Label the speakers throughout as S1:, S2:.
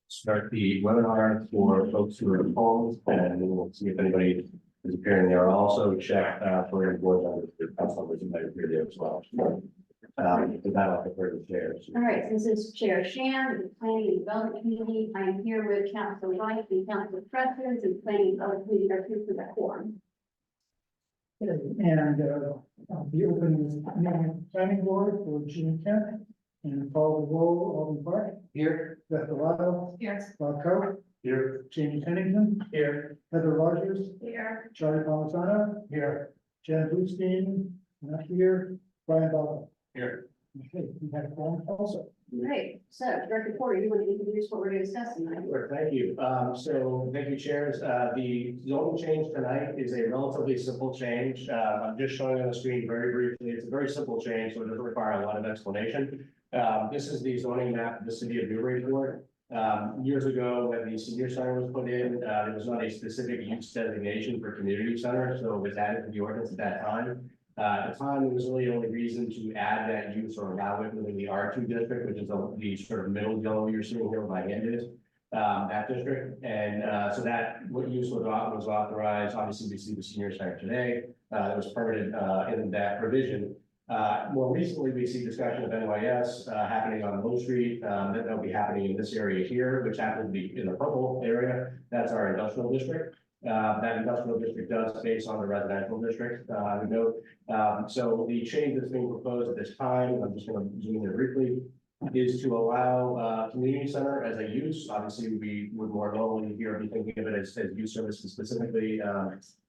S1: start the webinar for folks who are involved, and we'll see if anybody is appearing there. I'll also check for your board members, your council members who might appear there as well. With that, I'll defer to the chairs.
S2: All right, this is Chair Shand, the Planning and Development Committee. I am here with Councilor White and Councilor Pressers and Planning and Development Committee are here for that forum.
S3: And I'll be opening the planning board for June 10th and follow the roll. Alden Park. Here. Beth Delisle.
S2: Yes.
S3: Bob Coe. Here. Jamie Pennington. Here. Heather Rogers.
S2: Here.
S3: Charlie Palmisano. Here. Jen Bluestein. Not here. Brian Butler.
S1: Here.
S3: Okay, we have one also.
S2: Great. So, Director Porter, you want to introduce what we're going to discuss tonight?
S1: Sure, thank you. So thank you, chairs. The zoning change tonight is a relatively simple change. I'm just showing on the screen very briefly. It's a very simple change, so it doesn't require a lot of explanation. This is the zoning map of the city of Newburyport. Years ago, when the senior center was put in, there was not a specific use designation for community center, so it was added to the ordinance at that time. At the time, there was really only reason to add that use or allow it within the R2 district, which is the sort of middle yellow you're seeing here where my hand is, that district. And so that what use was authorized. Obviously, we see the senior center today. It was permitted in that provision. More recently, we see discussion of NYS happening on Low Street. That'll be happening in this area here, which happens to be in the purple area. That's our industrial district. That industrial district does face on the residential district, I would note. So the change that's being proposed at this time, I'm just going to zoom in briefly, is to allow community center as a use. Obviously, we would more normally here be thinking of it as use services specifically,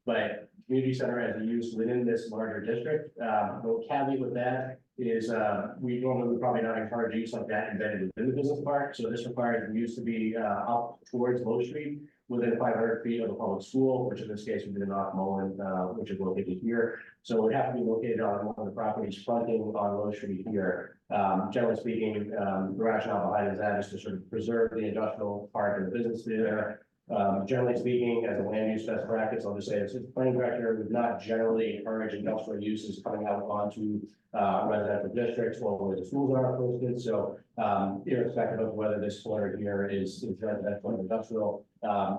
S1: but community center as a use within this larger district. The caveat with that is we normally would probably not encourage use like that embedded within the business park. So this requires the use to be up towards Low Street, within 500 feet of a public school, which in this case would be in North Mullen, which is located here. So it would have to be located on one of the properties fronting on Low Street here. Generally speaking, the rationale behind that is to sort of preserve the industrial park and the business there. Generally speaking, as a land use best practice, I'll just say as a planning director, would not generally encourage industrial uses coming out onto residential districts or where the schools are posted. So irrespective of whether this corner here is residential or industrial,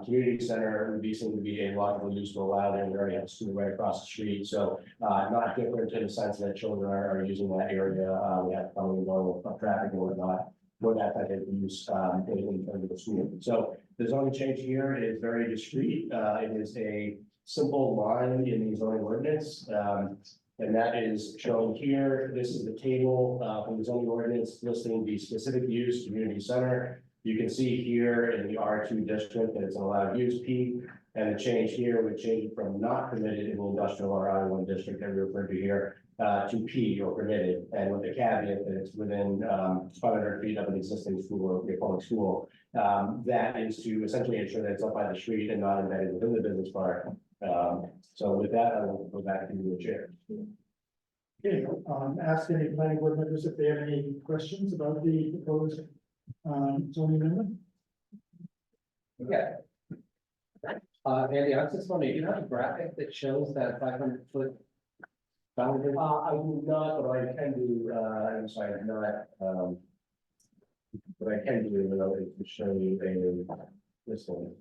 S1: community center would be seen to be a logical use to allow there. We already have a school right across the street. So not different in the sense that children are using that area. We have coming and going of traffic and whatnot for that type of use in terms of the school. So the zoning change here is very discreet. It is a simple line in the zoning ordinance. And that is shown here. This is the table from the zoning ordinance listing the specific use community center. You can see here in the R2 district that it's an allowed use P, and the change here would change it from not permitted in the industrial or I1 district that we referred to here to P or permitted, and with the caveat that it's within 500 feet of an existing school or a public school. That is to essentially ensure that it's up by the street and not embedded within the business park. So with that, I will go back to the chair.
S3: Okay, ask any planning board members if they have any questions about the proposed zoning amendment.
S4: Yeah. Andy, I was just wondering, do you have a graphic that shows that 500-foot boundary?
S1: I do not, but I can do, I'm sorry, I'm not, but I can do, to show you this one.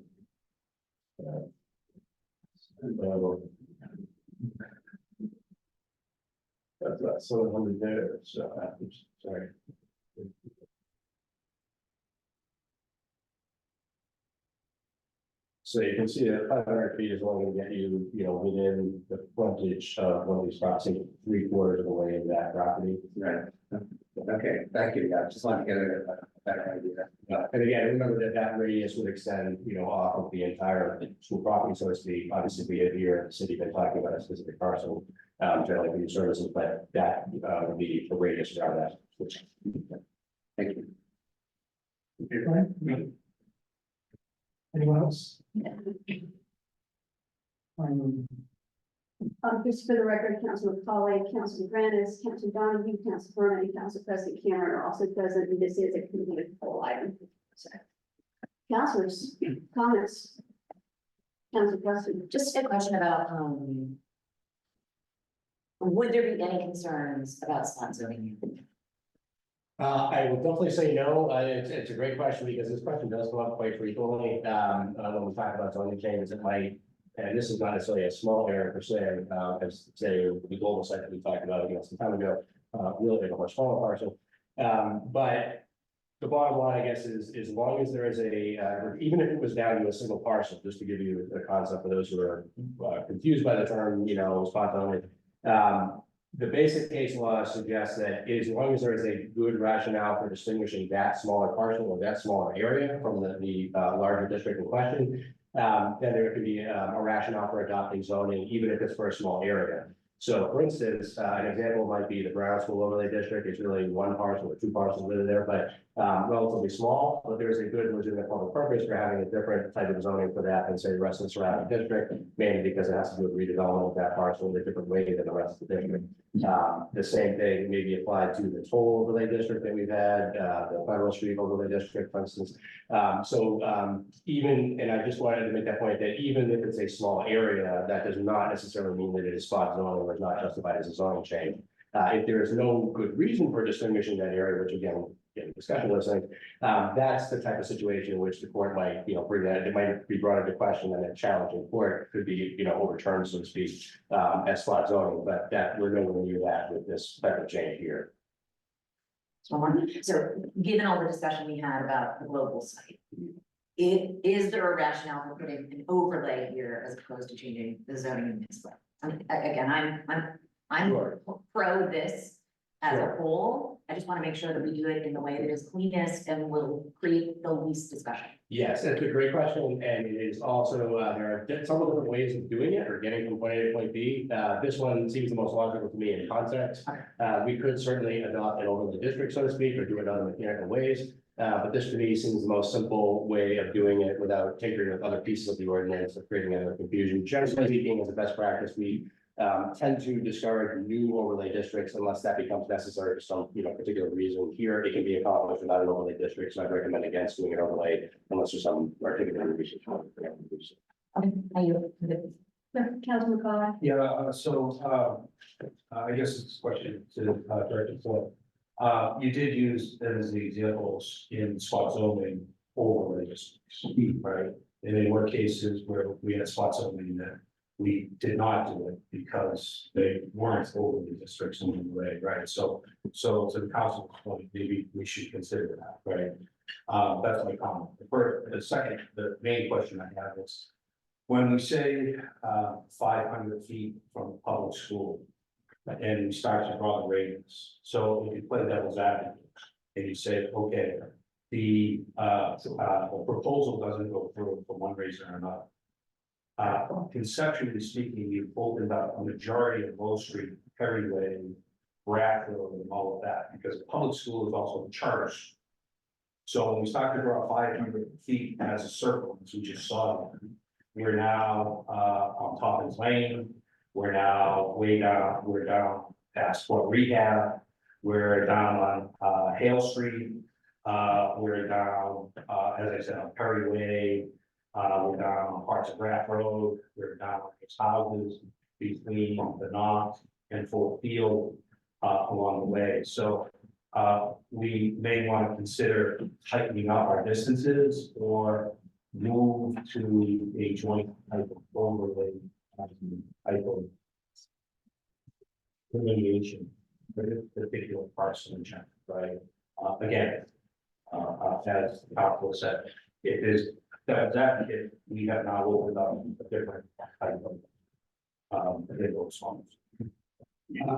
S1: That's 700 there, so, sorry. So you can see that 500 feet is only going to get you, within the frontage of one of these properties, 3/4 of the way of that property.
S4: Right. Okay, thank you. Yeah, just want to get a better idea.
S1: And again, remember that radius would extend, off of the entire school property, so to speak. Obviously, we have here in the city been talking about a specific parcel, generally for your services, but that would be the radius around that.
S4: Thank you.
S3: Okay, Brian? Anyone else?
S2: Just for the record, Councilor Colley, Councilor Granis, Councilor Donahue, Councilor Furman, and Council President Cameron are also present, and this is a completed poll item. So, councilors, comments? Council President.
S5: Just a question about, would there be any concerns about spot zoning?
S1: I will definitely say no. It's a great question because this question does come up quite frequently. When we talk about zoning changes, it might, and this is not necessarily a small area per se, as say the global site that we talked about, some time ago, really like a much smaller parcel. But the bottom line, I guess, is as long as there is even if it was down to a single parcel, just to give you the concept for those who are confused by the term, spot zoning. The basic case law suggests that as long as there is a good rationale for distinguishing that smaller parcel or that smaller area from the larger district in question, then there could be a rationale for adopting zoning, even if it's for a small area. So for instance, an example might be the Brown School Overlay District. It's really one parcel or two parcels really there, but relatively small, but there's a good legitimate public purpose for having a different type of zoning for that than say the rest of the surrounding district, mainly because it has to do with redevelopment of that parcel in a different way than the rest of the district. The same thing may be applied to the toll overlay district that we've had, the Federal Street Overlay District, for instance. Even, and I just wanted to make that point, that even if it's a small area, that does not necessarily mean that it is spot zoning or is not justified as a zoning change. If there is no good reason for distinguishing that area, which again, discussion listening, that's the type of situation in which the court might, bring that, it might be brought into question and a challenging court could be, overturned, so to speak, as spot zoning, but that we're nowhere near that with this type of change here.
S5: So given all the discussion we had about the global site, is there a rationale for putting an overlay here as opposed to changing the zoning in this way? Again, I'm
S1: Sure.
S5: pro this as a
S1: Sure.
S5: whole. I just want to make sure that we do it in the way that is cleanest and will create the least discussion.
S1: Yes, that's a great question, and it is also, there are several different ways of doing it or getting from point A to point B. This one seems the most logical to me in context. We could certainly adopt an overlay district, so to speak, or do it other mechanical ways. But this to me seems the most simple way of doing it without tinkering with other pieces of the ordinance or creating other confusion. Generally speaking, as a best practice, we tend to discourage new overlay districts unless that becomes necessary for some, particular reason. Here, it can be accomplished without an overlay district, so I'd recommend against doing an overlay unless there's some articulated reason.
S5: Okay, are you?
S2: Councilman McCollum?
S6: Yeah, I guess it's a question to Director Ford. You did use as the examples in spot zoning overlay districts, right? And there were cases where we had spot zoning that we did not do it because they weren't overlay districts in any way, right? So to the council's point, maybe we should consider that, right? That's my comment. The main question I have is, when we say 500 feet from a public school, and we start to draw the radius, so if you play devil's advocate, and you say, okay, the proposal doesn't go through for one reason or another. Conceptually speaking, you've opened up a majority of Low Street, Perryway, Rath Road, and all of that, because public school is also the charter school. So when we start to draw 500 feet as a circle, as we just saw, we're now on Toppins Lane, we're now we're down past Fort Rehab, we're down on Hale Street, we're down, as I said, on Perryway. We're down on parts of Rath Road, we're down on these houses between the Knox and Fort Field along the way. So we may want to consider tightening up our distances or move to a joint type of overlay type of delineation for this particular parcel in general, right? Again, as the council said, it is that we have now opened up a different type of response.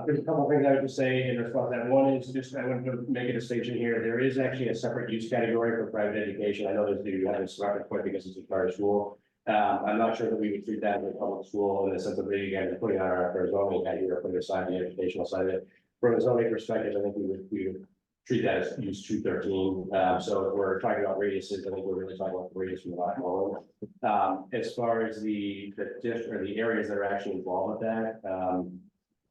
S1: There's a couple of things I would just say in response to that. One is just, I want to make a distinction here. There is actually a separate use category for private education. I know there's you have this reference point because it's a charter school. I'm not sure that we would treat that as a public school in the sense of again, putting on our zoning hat here, putting aside the educational side of it. From a zoning perspective, I think we would treat that as use 213. So if we're talking about radiuses, I think we're really talking about the radius from the lot home. As far as the district or the areas that are actually involved with that,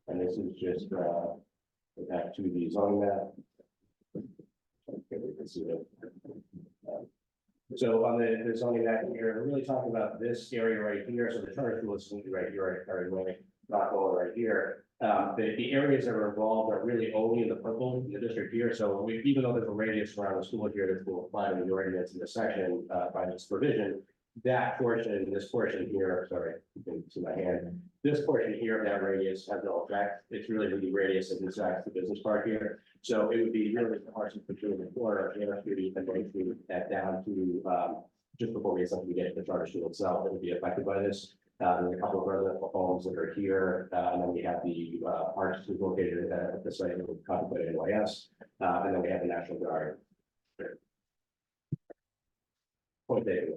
S1: and this is just back to the zoning map. Okay, we can see it. So on the zoning map here, we're really talking about this area right here. So the charter school is right here, right, not going right here. The areas that are involved are really only in the purple in the district here, so even though there's a radius around the school here that will apply to the ordinance in this section, by this provision. That portion, this portion here, sorry, you can see my hand, this portion here of that radius has no effect. It's really the radius that intersects the business park here. So it would be really the portion between the corner of Hannah Street and Main Street that down to, just before we essentially get to the charter school itself, that would be affected by this. There's a couple of residential homes that are here, and then we have the, parks located at the site that we contemplated NYS, and then we have the National Guard. Point David.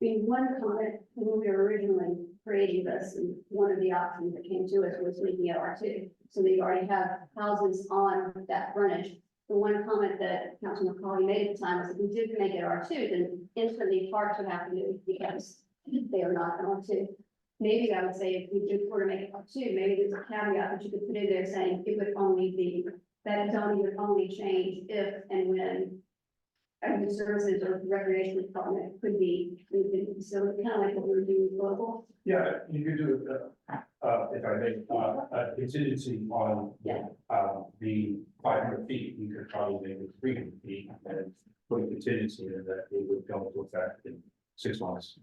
S2: One comment, when we were originally creating this, and one of the options that came to us was making it R2. So we already have houses on that frontage. The one comment that Councilman McCauley made at the time was if we did make it R2, then instantly parks would have to move because they are not R2. Maybe I would say if we did were to make it R2, maybe there's a caveat that you could put in there saying it would only be, that zoning would only change if and when youth services or recreation department could be moved into the facility, kind of like what we were doing with local.
S6: Yeah, you could do, if I make, a contingency on, the 500 feet, you could probably make it 300 feet and put a contingency in that it would go into effect in 6 months.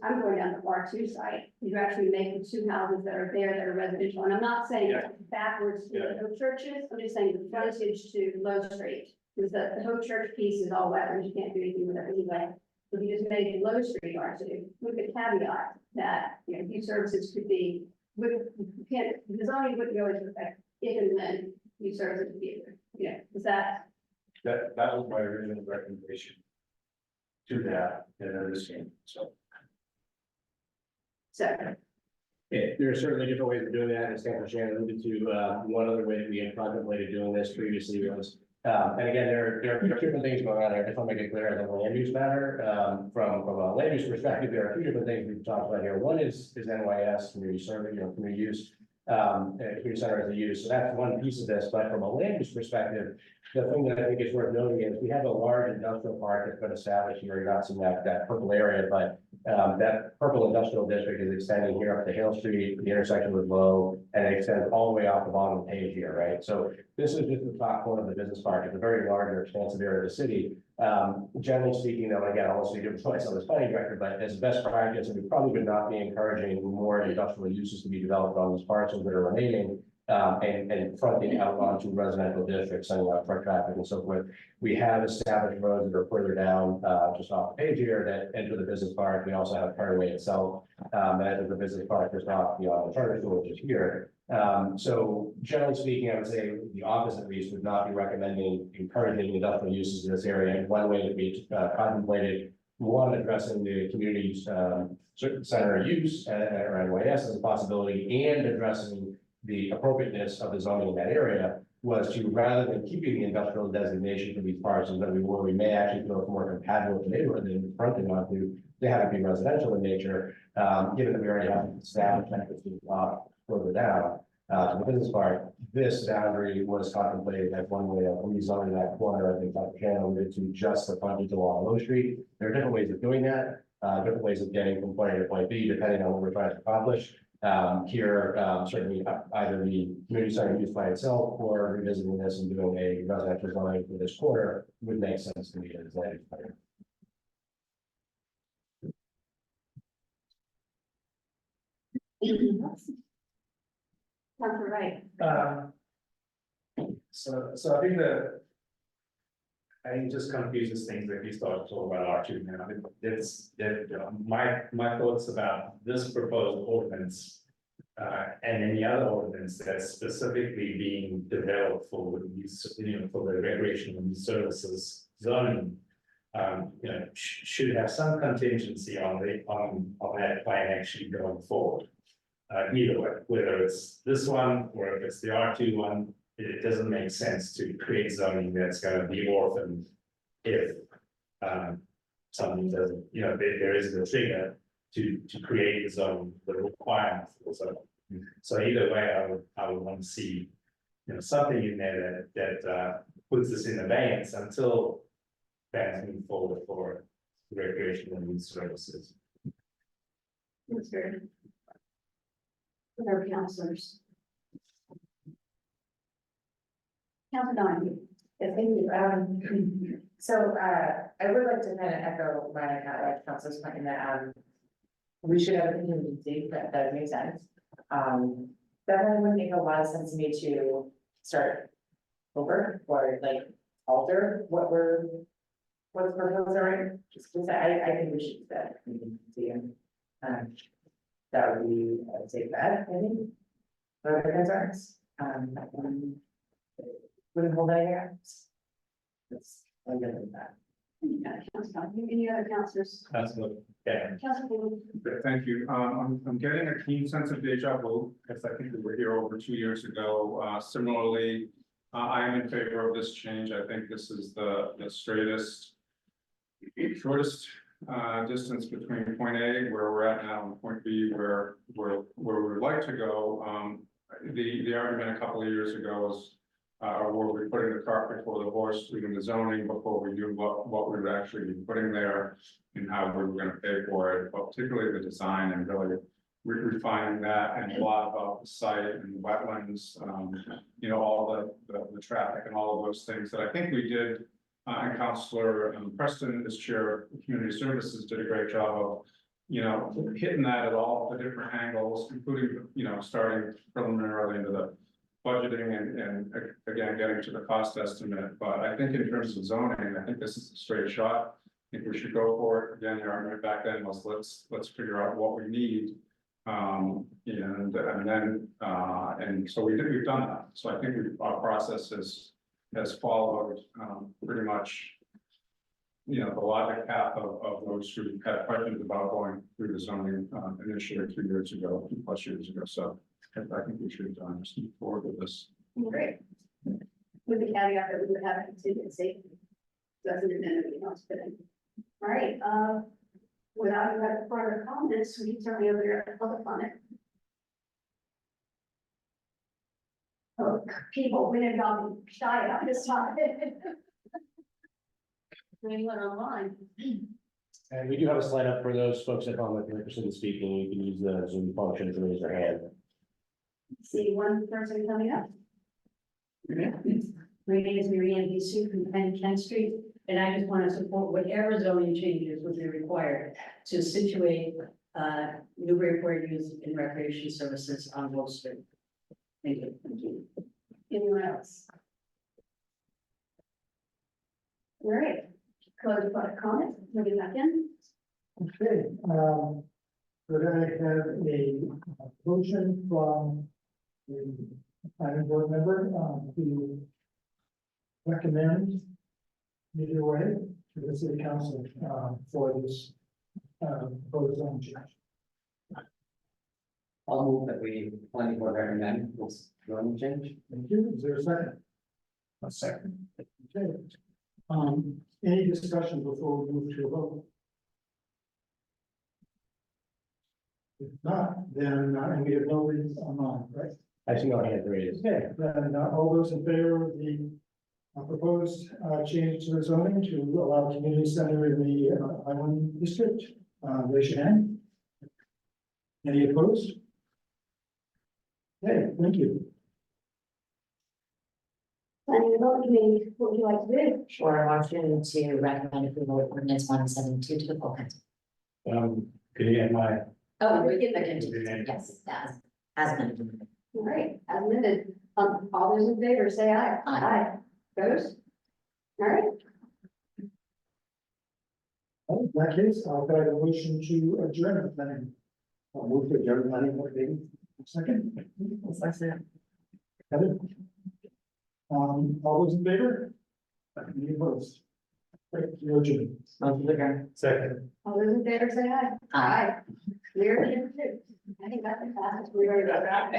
S2: I'm going down the R2 site, you actually make the two houses that are there that are residential, and I'm not saying
S6: Yeah.
S2: backwards to the churches, I'm just saying the frontage to Low Street. Because the whole church piece is all wetlands, you can't do anything with it anyway. If you just made Low Street R2, with the caveat that, youth services could be, with, you can't, the zoning wouldn't go into effect if and when youth services would be there. Is that,
S6: That was my original recommendation to that, and then this came, so.
S2: so,
S1: Yeah, there are certainly different ways of doing that, as Councilor Shannon alluded to, one other way that we had contemplated doing this previously was, and again, there are different things going on there, I just want to make it clear, the land use matter, from a land use perspective, there are two different things we've talked about here, one is NYS, community service, community use, community center as a use, so that's one piece of this, but from a land use perspective, the thing that I think is worth noting is we have a large industrial park that's been established here, you're not seeing that purple area, but that purple industrial district is extending here up to Hale Street, the intersection with Low, and it extends all the way off the bottom of the page here, right? So this is just the top corner of the business park. It's a very large or expansive area of the city. Generally speaking, though, again, I'll also give choice on this planning director, but as best practice, we probably would not be encouraging more industrial uses to be developed on these parcels that are remaining. And fronting out onto residential districts, sending out truck traffic and so forth. We have established roads that are further down, just off the page here that enter the business park. We also have Carterway itself, that enters the business park just off beyond the charter school, which is here. So generally speaking, I would say the office at least would not be recommending encouraging industrial uses in this area. And one way that we contemplated, one, addressing the community center use or NYS as a possibility, and addressing the appropriateness of the zoning in that area was to, rather than keeping the industrial designation for these parcels that we may actually feel more compatible with the neighborhood than fronting onto, they have to be residential in nature, given that we already have established benefits further down. To the business park, this boundary was contemplated as one way of rezoning that corner. I think Dr. Shannon alluded to just the frontage along Low Street. There are different ways of doing that, different ways of getting from point A to point B, depending on what we're trying to accomplish. Here, certainly either the community center use by itself or revisiting this and doing a residential zoning for this quarter would make sense to me as land use plan.
S2: Councilor Wright.
S7: So I think it just confuses things if you start talking about R2 now. My thoughts about this proposed ordinance. And any other ordinance that's specifically being developed for use, for the recreational and services zoning. Should have some contingency on that plan actually going forward. Either way, whether it's this one or if it's the R2 one, it doesn't make sense to create zoning that's going to be orphaned if something doesn't, there isn't a trigger to create the zone, the requirement for the zone. So either way, I would want to see, something in there that puts us in abeyance until plans move forward for recreational and youth services.
S2: Mr. With our counselors. Counselor Donahue.
S8: Yeah, thank you. So, I would like to kind of echo my, council's point in that, we should have a contingency, that does make sense. Definitely would make a lot of sense to me to start over or like alter what's proposed, right? Just because I think we should set a contingency and, that would be a safe bet, I think. For the concerns, wouldn't hold any gaps. That's, I'm good with that.
S2: Counselor Donahue, any other counselors?
S7: That's what, yeah.
S2: Counselor Bailey?
S9: Thank you. I'm getting a keen sense of deja vu, because I think we were here over 2 years ago. Similarly, I am in favor of this change. I think this is the straightest, shortest distance between point A, where we're at now, and point B, where we would like to go. The argument a couple of years ago was, were we putting the cart before the horse, doing the zoning before we knew what we would actually be putting there and how we were going to pay for it, but particularly the design and really refining that and a lot about the site and the wetlands, you know, all the traffic and all of those things that I think we did. And Councilor Preston, as chair of community services, did a great job of, you know, hitting that at all the different angles, including, you know, starting preliminarily into the budgeting and again, getting to the cost estimate. But I think in terms of zoning, I think this is a straight shot. I think we should go for it. Again, the argument back then was let's figure out what we need. And so we've done that. So I think our process has followed pretty much, you know, the logic path of those who had questions about going through the zoning initially 2 years ago, 2+ years ago. So I think we should just move forward with this.
S2: Great. With the caveat that we would have a contingency. Doesn't mean anything else, but. All right, without any other further comments, we can certainly over your public comment. Oh, people, we didn't go shy about this topic. Anyone online?
S1: And we do have a slide up for those folks at home that are interested in speaking. You can use the Zoom function to raise your hand.
S2: See one person coming up.
S10: My name is Mary Ann Sue from 10th Street, and I just want to support whatever zoning changes would be required to situate Newburyport Youth and Recreation Services on Wall Street. Thank you.
S2: Thank you. Anyone else? All right, close the public comment, moving back in.
S3: Okay, could I have a motion from the planning board member to recommend either way to the city council for this proposed zone change?
S4: I'll move that we planning board recommend this zoning change.
S3: Thank you. Is there a second? A second. Okay. Any discussion before we move to a vote? If not, then, and we have no reason online, right?
S1: I see no hand raised.
S3: Okay, then all those in favor of the proposed change to the zoning to allow community center in the Island District, raise your hand. Any opposed? Okay, thank you.
S2: Planning and Development Committee, what would you like to do?
S5: Sure, I want you to recommend approval of ordinance 172 to the full council.
S7: Can you get my?
S5: Oh,
S2: we
S5: with
S2: can-
S5: the contingency, yes, as amended.
S2: All right, as amended, all those in favor, say aye.
S5: Aye.
S2: Opposed? All right,
S3: Well, in that case, I'll guide a motion to adjourn the planning.
S4: I'll move to adjourn planning board meeting.
S3: Second. Heather? All those in favor? Any opposed? Great, you're adjourned.
S5: Motion to adjourn.
S7: Second.
S2: all those in favor, say aye.
S5: Aye.
S2: We're adjourned too. I think that's the fastest we ever got.